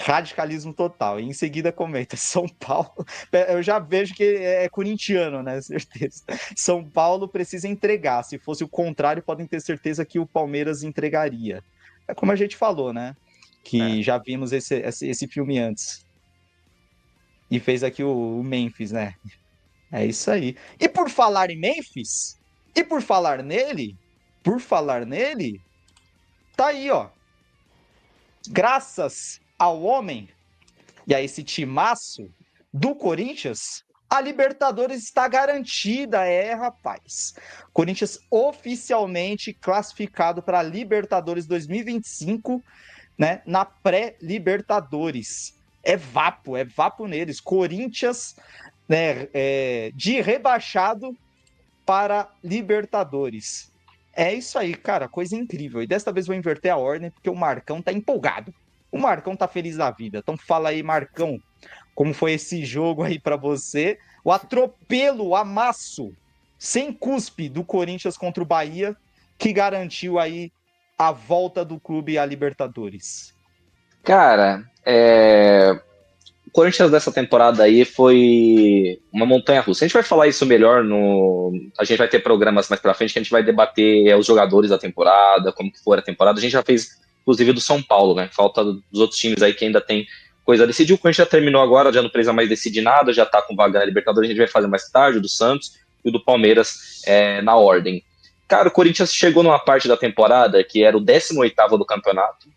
Radicalismo total. E em seguida comenta, São Paulo... Eu já vejo que é corintiano, né? Certeza. São Paulo precisa entregar. Se fosse o contrário, podem ter certeza que o Palmeiras entregaria. É como a gente falou, né? É. Que já vimos esse filme antes. E fez aqui o Memphis, né? É isso aí. E por falar em Memphis, e por falar nele, tá aí, ó. Graças ao homem e a esse timaço do Corinthians, a Libertadores está garantida, rapaz. Corinthians oficialmente classificado para a Libertadores 2025, né, na pré-Libertadores. É vapo neles. Corinthians, né, de rebaixado para Libertadores. É isso aí, cara, coisa incrível. E desta vez vou inverter a ordem, porque o Marcão tá empolgado. O Marcão tá feliz da vida. Então fala aí, Marcão, como foi esse jogo aí para você? O atropelo, o amasso, sem cuspe do Corinthians contra o Bahia, que garantiu aí a volta do clube à Libertadores. Cara, o Corinthians dessa temporada aí foi uma montanha-russa. A gente vai falar isso melhor no. A gente vai ter programas mais pra frente que a gente vai debater os jogadores da temporada, como que foi a temporada. A gente já fez, inclusive, do São Paulo, né? Falta dos outros times aí que ainda tem coisa a decidir. O Corinthians já terminou agora, já não precisa mais decidir nada, já tá com vaga na Libertadores, a gente vai fazer mais tarde, o do Santos e o do Palmeiras na ordem. Cara, o Corinthians chegou numa parte da temporada que era o 18º do campeonato,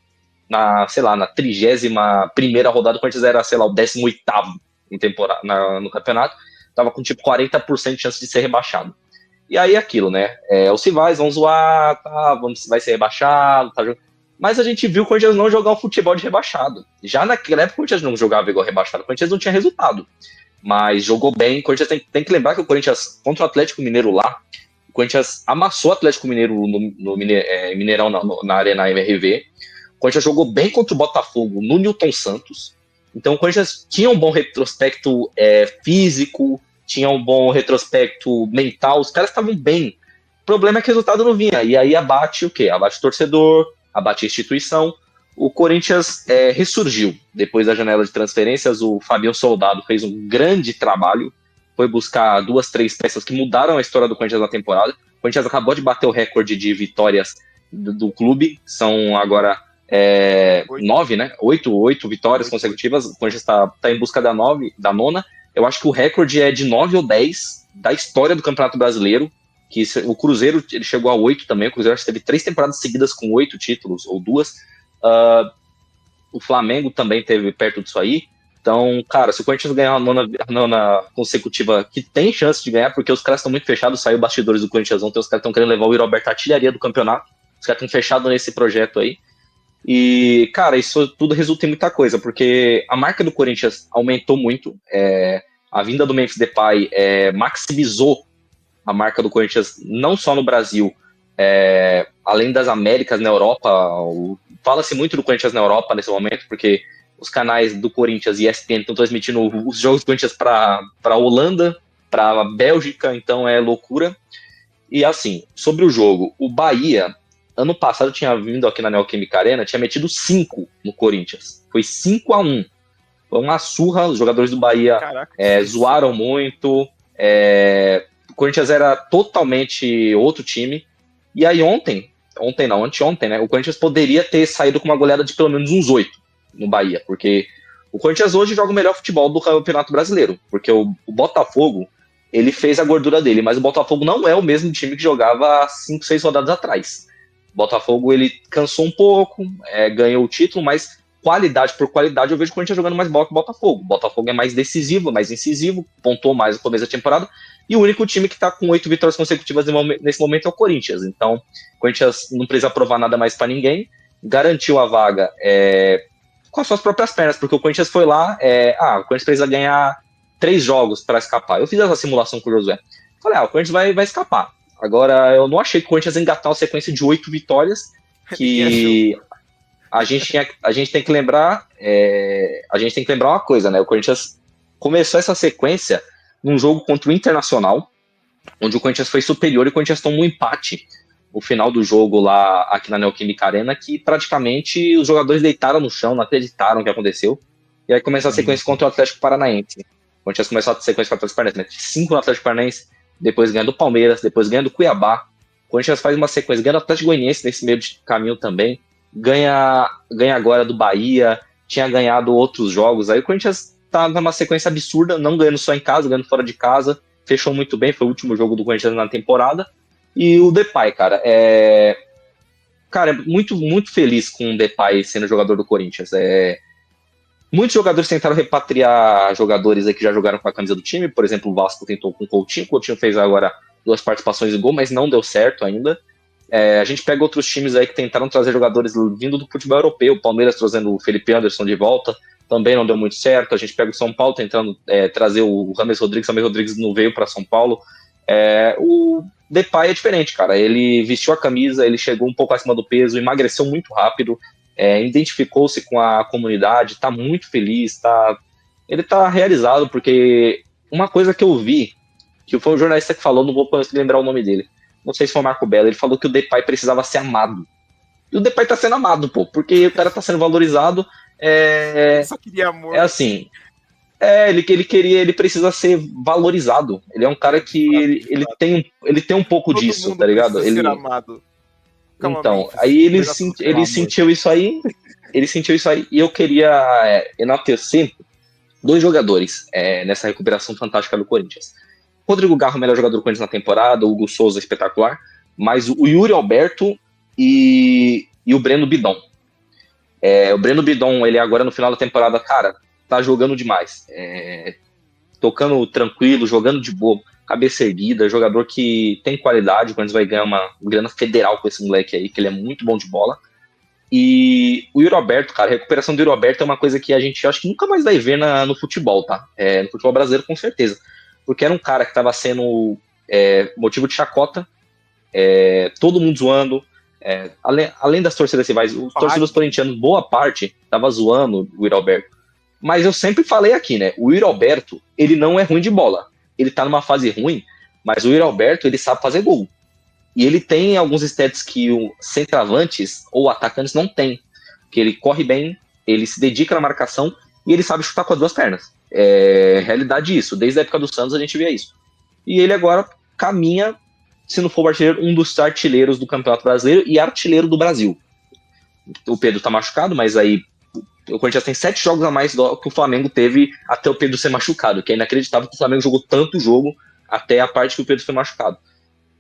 sei lá, na 31ª rodada, o Corinthians era, sei lá, o 18º no campeonato, tava com tipo 40% de chance de ser rebaixado. E aí aquilo, né? Os rivais vão zoar, tá, vai ser rebaixado, tá, mas a gente viu o Corinthians não jogar um futebol de rebaixado. Já naquela época o Corinthians não jogava igual rebaixado, o Corinthians não tinha resultado. Mas jogou bem, o Corinthians tem que lembrar que o Corinthians, contra o Atlético Mineiro lá, o Corinthians amassou o Atlético Mineiro no Mineirão, na Arena MRV. O Corinthians jogou bem contra o Botafogo no Newton Santos. Então o Corinthians tinha um bom retrospecto físico, tinha um bom retrospecto mental, os caras estavam bem. O problema é que o resultado não vinha. E aí abate o quê? Abate o torcedor, abate a instituição. O Corinthians ressurgiu depois da janela de transferências. O Fabinho Soldado fez um grande trabalho, foi buscar 2, 3 peças que mudaram a história do Corinthians na temporada. O Corinthians acabou de bater o recorde de vitórias do clube, são agora 9, né? 8 vitórias consecutivas. O Corinthians está em busca da nona. Eu acho que o recorde é de 9 ou 10 da história do Campeonato Brasileiro. Que o Cruzeiro ele chegou a 8 também. O Cruzeiro acho que teve 3 temporadas seguidas com 8 títulos, ou 2. O Flamengo também teve perto disso aí. Então, cara, se o Corinthians ganhar a nona consecutiva, que tem chance de ganhar, porque os caras estão muito fechados, saiu bastidores do Corinthians ontem, os caras estão querendo levar o Iroberto à artilharia do campeonato. Os caras estão fechados nesse projeto aí. E, cara, isso tudo resulta em muita coisa, porque a marca do Corinthians aumentou muito. A vinda do Memphis Depay maximizou a marca do Corinthians, não só no Brasil, além das Américas, na Europa. Fala-se muito do Corinthians na Europa nesse momento, porque os canais do Corinthians e ESPN estão transmitindo os jogos do Corinthians para a Holanda, para a Bélgica, então é loucura. E assim, sobre o jogo, o Bahia, ano passado tinha vindo aqui na Neoquímica Arena, tinha metido 5 no Corinthians. Foi 5-1. Foi uma surra, os jogadores do Bahia zoaram muito. O Corinthians era totalmente outro time. E aí anteontem, né? O Corinthians poderia ter saído com uma goleada de pelo menos uns 8 no Bahia, porque o Corinthians hoje joga o melhor futebol do Campeonato Brasileiro, porque o Botafogo, ele fez a gordura dele, mas o Botafogo não é o mesmo time que jogava 5, 6 rodadas atrás. O Botafogo, ele cansou um pouco, ganhou o título, mas qualidade por qualidade eu vejo o Corinthians jogando mais bola que o Botafogo. O Botafogo é mais decisivo, mais incisivo, pontuou mais no começo da temporada, e o único time que está com 8 vitórias consecutivas nesse momento é o Corinthians. Então, o Corinthians não precisa provar nada mais para ninguém, garantiu a vaga com as suas próprias pernas, porque o Corinthians foi lá, o Corinthians precisa ganhar 3 jogos para escapar. Eu fiz essa simulação com o Josué. Falei, o Corinthians vai escapar. Agora, eu não achei que o Corinthians ia engatar uma sequência de 8 vitórias, que a gente tem que lembrar uma coisa, né? O Corinthians começou essa sequência num jogo contra o Internacional, onde o Corinthians foi superior e o Corinthians tomou um empate o final do jogo lá aqui na Neoquímica Arena, que praticamente os jogadores deitaram no chão, não acreditaram o que aconteceu. E aí começou a sequência contra o Atlético Paranaense. O Corinthians começou a sequência contra o Atlético Paranaense, 5 no Atlético Paranaense, depois ganha do Palmeiras, depois ganha do Cuiabá. O Corinthians faz uma sequência, ganha do Atlético Goianiense nesse meio de caminho também, ganha agora do Bahia, tinha ganhado outros jogos. Aí o Corinthians tá numa sequência absurda, não ganhando só em casa, ganhando fora de casa, fechou muito bem, foi o último jogo do Corinthians na temporada. E o Depay, cara, muito, muito feliz com o Depay sendo jogador do Corinthians. Muitos jogadores tentaram repatriar jogadores aí que já jogaram com a camisa do time, por exemplo, o Vasco tentou com o Coutinho fez agora 2 participações em gol, mas não deu certo ainda. A gente pega outros times aí que tentaram trazer jogadores vindo do futebol europeu, o Palmeiras trazendo o Felipe Anderson de volta, também não deu muito certo. A gente pega o São Paulo tentando trazer o James Rodrigues não veio para São Paulo. O Depay é diferente, cara. Ele vestiu a camisa, ele chegou um pouco acima do peso, emagreceu muito rápido, identificou-se com a comunidade, tá muito feliz, ele tá realizado, porque uma coisa que eu vi, que foi um jornalista que falou, não vou lembrar o nome dele, não sei se foi o Marco Belo, ele falou que o Depay precisava ser amado. E o Depay tá sendo amado, pô, porque o cara tá sendo valorizado. Só queria amor. É assim, ele precisa ser valorizado. Ele é um cara que ele tem um pouco Todo disso, mundo tá ligado? precisa ele ser amado. Então, aí ele sentiu isso aí, e eu queria enaltecer 2 jogadores nessa recuperação fantástica do Corinthians. Rodrigo Garro, melhor jogador do Corinthians na temporada, o Hugo Souza, espetacular, mas o Yuri Alberto e o Breno Bidon. O Breno Bidon, ele agora no final da temporada, cara, tá jogando demais. Tocando tranquilo, jogando de boa, cabeça erguida, jogador que tem qualidade, quando vai ganhar uma grana federal com esse moleque aí, que ele é muito bom de bola. E o Yuri Alberto, cara, a recuperação do Yuri Alberto é uma coisa que a gente acho que nunca mais vai ver no futebol, tá? No futebol brasileiro, com certeza. Porque era um cara que estava sendo motivo de chacota, todo mundo zoando, além das torcidas rivais, os torcedores corintianos, boa parte, tava zoando o Yuri Alberto. Mas eu sempre falei aqui, né? O Yuri Alberto, ele não é ruim de bola. Ele tá numa fase ruim, mas o Yuri Alberto, ele sabe fazer gol. E ele tem alguns stats que os centroavantes ou atacantes não têm. Que ele corre bem, ele se dedica na marcação e ele sabe chutar com as 2 pernas. Realidade isso. Desde a época do Santos a gente vê isso. E ele agora caminha, se não for o artilheiro, um dos artilheiros do Campeonato Brasileiro e artilheiro do Brasil. O Pedro tá machucado, mas aí o Corinthians tem 7 jogos a mais do que o Flamengo teve até o Pedro ser machucado, que é inacreditável que o Flamengo jogou tanto jogo até a parte que o Pedro foi machucado.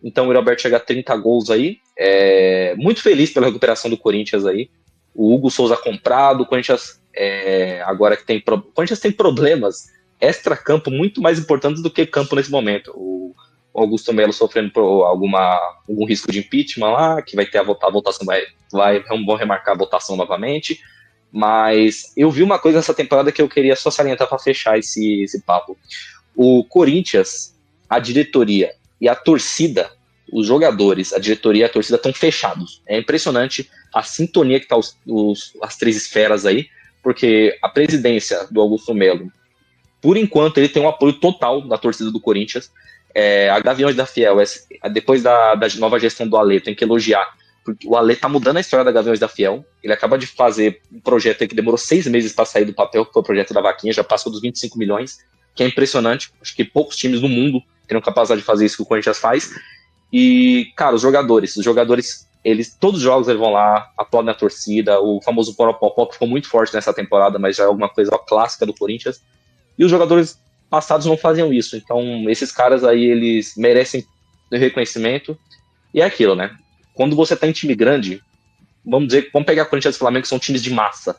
Então o Roberto chega a 30 gols aí, muito feliz pela recuperação do Corinthians aí. O Hugo Souza comprado, o Corinthians agora que o Corinthians tem problemas extra-campo muito mais importantes do que campo nesse momento. O Augusto Melo sofrendo por algum risco de impeachment lá, que vai ter a votação, vão remarcar a votação novamente. Mas eu vi uma coisa nessa temporada que eu queria só salientar para fechar esse papo. O Corinthians, a diretoria e a torcida, os jogadores, a diretoria e a torcida estão fechados. É impressionante a sintonia que tá as 3 esferas aí, porque a presidência do Augusto Melo, por enquanto, ele tem um apoio total da torcida do Corinthians. A Gaviões da Fiel, depois da nova gestão do Alê, tem que elogiar, porque o Alê tá mudando a história da Gaviões da Fiel. Ele acaba de fazer um projeto aí que demorou 6 meses para sair do papel, que foi o projeto da Vaquinha, já passou dos 25 milhões, que é impressionante. Acho que poucos times no mundo teriam capacidade de fazer isso que o Corinthians faz. E, cara, os jogadores, todos os jogos eles vão lá, aplaudem a torcida, o famoso Poropopó, que ficou muito forte nessa temporada, mas já é alguma coisa clássica do Corinthians. E os jogadores passados não faziam isso. Então, esses caras aí, eles merecem reconhecimento. E é aquilo, né? Quando você tá em time grande, vamos pegar Corinthians e Flamengo, que são times de massa.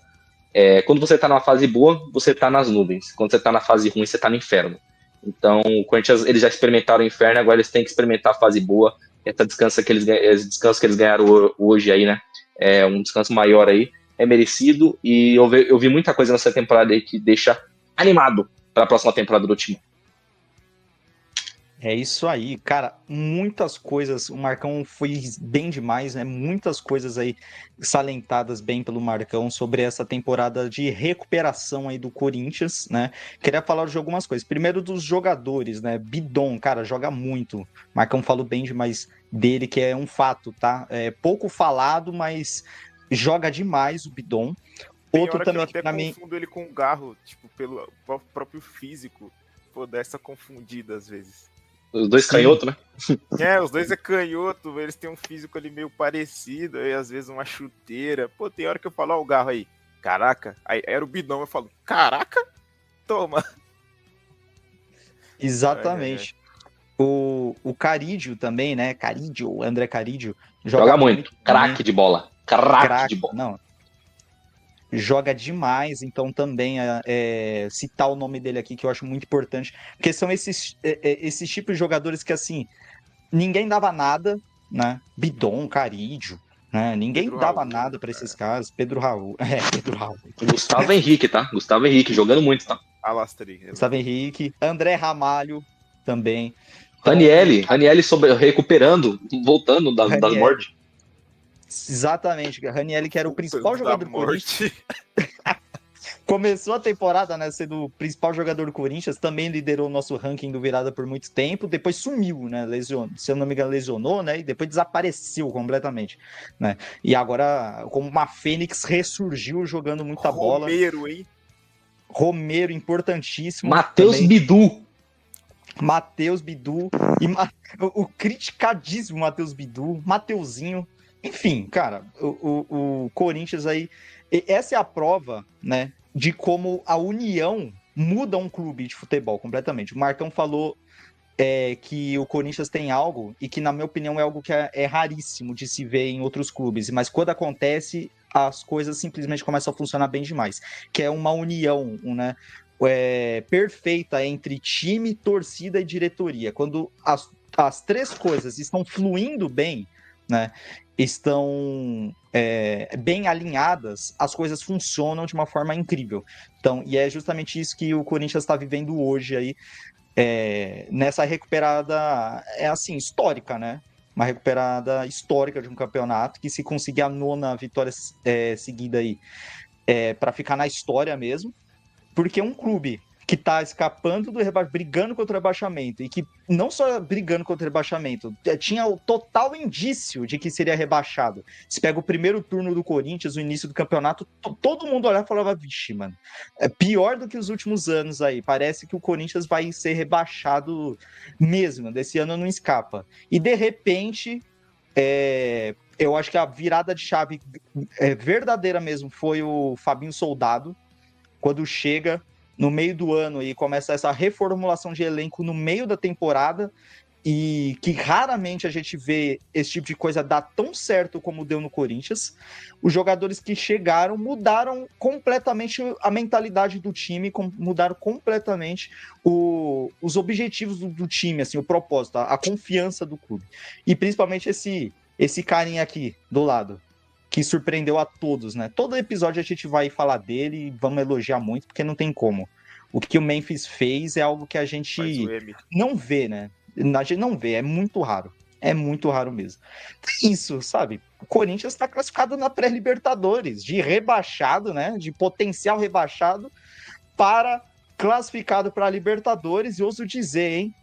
Quando você tá numa fase boa, você tá nas nuvens. Quando você tá na fase ruim, você tá no inferno. Então, o Corinthians, eles já experimentaram o inferno, agora eles têm que experimentar a fase boa. Esse descanso que eles ganharam hoje aí, né? Um descanso maior aí, é merecido. E eu vi muita coisa nessa temporada aí que deixa animado para a próxima temporada do time. É isso aí, cara. Muitas coisas. O Marcão foi bem demais, né? Muitas coisas aí salentadas bem pelo Marcão sobre essa temporada de recuperação aí do Corinthians, né? Queria falar de algumas coisas. Primeiro dos jogadores, né? Bidon, cara, joga muito. O Marcão falou bem demais dele, que é um fato, tá? É pouco falado, mas joga demais o Bidon. Tem Outro hora que eu também que até pra mim. confundo ele com o Garro, tipo, pelo próprio físico. Pô, dá essa confundida às vezes. Os dois Sim. canhotos, né? Os dois é canhoto, eles têm um físico ali meio parecido, aí às vezes uma chuteira. Pô, tem hora que eu falo, ó, o Garro aí, caraca, aí era o Bidão, eu falo, caraca, toma. Ai. Exatamente. O Carídio também, né? Carídio, André Carídio, joga Joga muito muito. também. Craque de bola. Craque de Craque, bola. não. Joga demais, então também citar o nome dele aqui, que eu acho muito importante, porque são esses tipos de jogadores que, assim, ninguém dava nada, né? Bidon, Carídio, né? Ninguém Pedro dava Raul, nada para esses caras. Pedro Raul, Pedro Raul. Gustavo Henrique, tá? Gustavo Henrique, jogando muito, tá? Alastri. Gustavo Henrique, André Ramalho também. Então, Ranielli recuperando, voltando das Raniel, mortes. exatamente, Raniel, que era o principal Voltando da jogador do Corinthians. morte. Começou a temporada, né, sendo o principal jogador do Corinthians, também liderou o nosso ranking do Virada por muito tempo, depois sumiu, né, lesionou, se eu não me engano, lesionou, né, e depois desapareceu completamente, né, e agora, como uma fênix, ressurgiu jogando muita bola. Romero, hein? Romero, importantíssimo Matheus também. Bidu. Matheus Bidu, e o criticadíssimo Matheus Bidu, Mateuzinho, enfim, cara, o Corinthians aí, essa é a prova, né, de como a união muda um clube de futebol completamente. O Marcão falou que o Corinthians tem algo, e que na minha opinião é algo que é raríssimo de se ver em outros clubes, mas quando acontece, as coisas simplesmente começam a funcionar bem demais, que é uma união, né, perfeita entre time, torcida e diretoria. Quando as três coisas estão fluindo bem, né, estão bem alinhadas, as coisas funcionam de uma forma incrível. Então, e é justamente isso que o Corinthians está vivendo hoje aí, nessa recuperada, assim, histórica, né? Uma recuperada histórica de um campeonato, que se conseguir a 9ª vitória seguida aí, para ficar na história mesmo, porque um clube que tá escapando do rebaixamento, brigando contra o rebaixamento, e que não só brigando contra o rebaixamento, tinha o total indício de que seria rebaixado. Se pega o primeiro turno do Corinthians, o início do campeonato, todo mundo olhava e falava, vixe, mano, é pior do que os últimos anos aí, parece que o Corinthians vai ser rebaixado mesmo, desse ano não escapa. E de repente, eu acho que a virada de chave verdadeira mesmo foi o Fabinho Soldado, quando chega no meio do ano e começa essa reformulação de elenco no meio da temporada, e que raramente a gente vê esse tipo de coisa dar tão certo como deu no Corinthians. Os jogadores que chegaram mudaram completamente a mentalidade do time, mudaram completamente os objetivos do time, assim, o propósito, a confiança do clube. E principalmente esse carinha aqui do lado, que surpreendeu a todos, né? Todo episódio a gente vai falar dele e vamos elogiar muito, porque não tem como. O que o Memphis fez é algo que a gente não vê, né? A gente não vê, é muito raro. É muito raro mesmo. Isso, sabe? O Corinthians está classificado na pré-Libertadores, de rebaixado, né? De potencial rebaixado para classificado para a Libertadores. E ouso dizer, hein?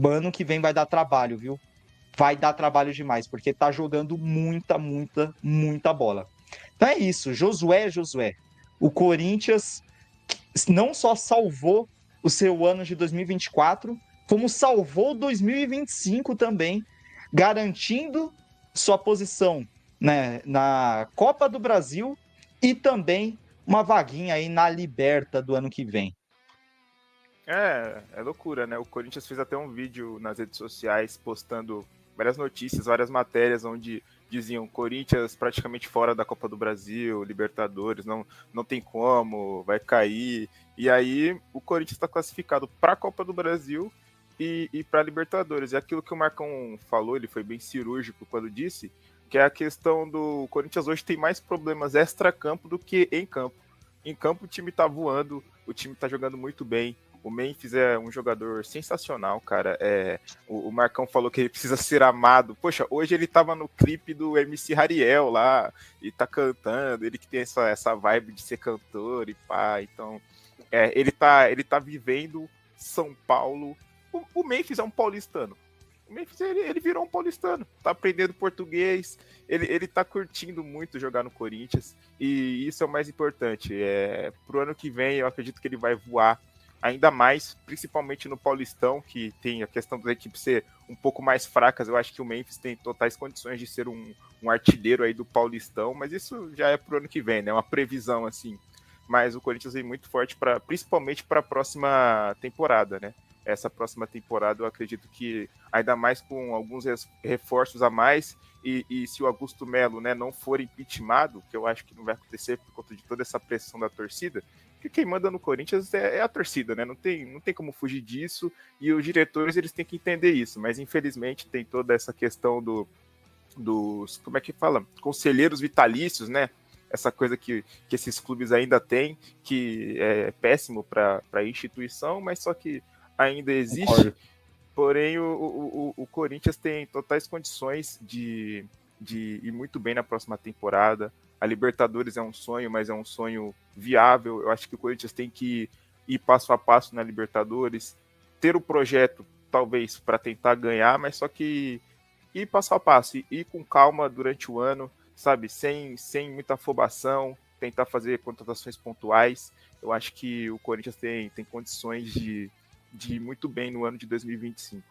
Ano que vem vai dar trabalho, viu? Vai dar trabalho demais, porque tá jogando muita, muita, muita bola. Então é isso, Josué. O Corinthians não só salvou o seu ano de 2024, como salvou 2025 também, garantindo sua posição, né, na Copa do Brasil e também uma vaguinha aí na Liberta do ano que vem. É loucura, né? O Corinthians fez até um vídeo nas redes sociais postando várias notícias, várias matérias onde diziam Corinthians praticamente fora da Copa do Brasil, Libertadores, não tem como, vai cair. E aí o Corinthians está classificado para a Copa do Brasil e para a Libertadores. E aquilo que o Marcão falou, ele foi bem cirúrgico quando disse, que é a questão do Corinthians hoje tem mais problemas extra-campo do que em campo. Em campo o time tá voando, o time tá jogando muito bem. O Memphis é um jogador sensacional, cara. O Marcão falou que ele precisa ser amado. Poxa, hoje ele tava no clipe do MC Hariel lá, e tá cantando, ele que tem essa vibe de ser cantor e pá. Então, ele tá vivendo São Paulo. O Memphis é um paulistano. O Memphis, ele virou um paulistano, tá aprendendo português, ele tá curtindo muito jogar no Corinthians, e isso é o mais importante. Pro ano que vem, eu acredito que ele vai voar ainda mais, principalmente no Paulistão, que tem a questão das equipes ser um pouco mais fracas. Eu acho que o Memphis tem totais condições de ser um artilheiro aí do Paulistão, mas isso já é pro ano que vem, né? Uma previsão, assim. Mas o Corinthians vem muito forte, principalmente para a próxima temporada, né? Essa próxima temporada eu acredito que ainda mais com alguns reforços a mais, e se o Augusto Melo, né, não for impeachmentado, que eu acho que não vai acontecer por conta de toda essa pressão da torcida, porque quem manda no Corinthians é a torcida, né? Não tem como fugir disso, e os diretores eles têm que entender isso, mas infelizmente tem toda essa questão dos, como é que fala? Conselheiros vitalícios, né? Essa coisa que esses clubes ainda têm, que é péssimo para a instituição, mas só que ainda existe. Concordo. Porém, o Corinthians tem totais condições de ir muito bem na próxima temporada. A Libertadores é um sonho, mas é um sonho viável. Eu acho que o Corinthians tem que ir passo a passo na Libertadores, ter o projeto, talvez, para tentar ganhar, mas só que ir passo a passo, ir com calma durante o ano, sabe, sem muita afobação, tentar fazer contratações pontuais. Eu acho que o Corinthians tem condições de ir muito bem no ano de 2025.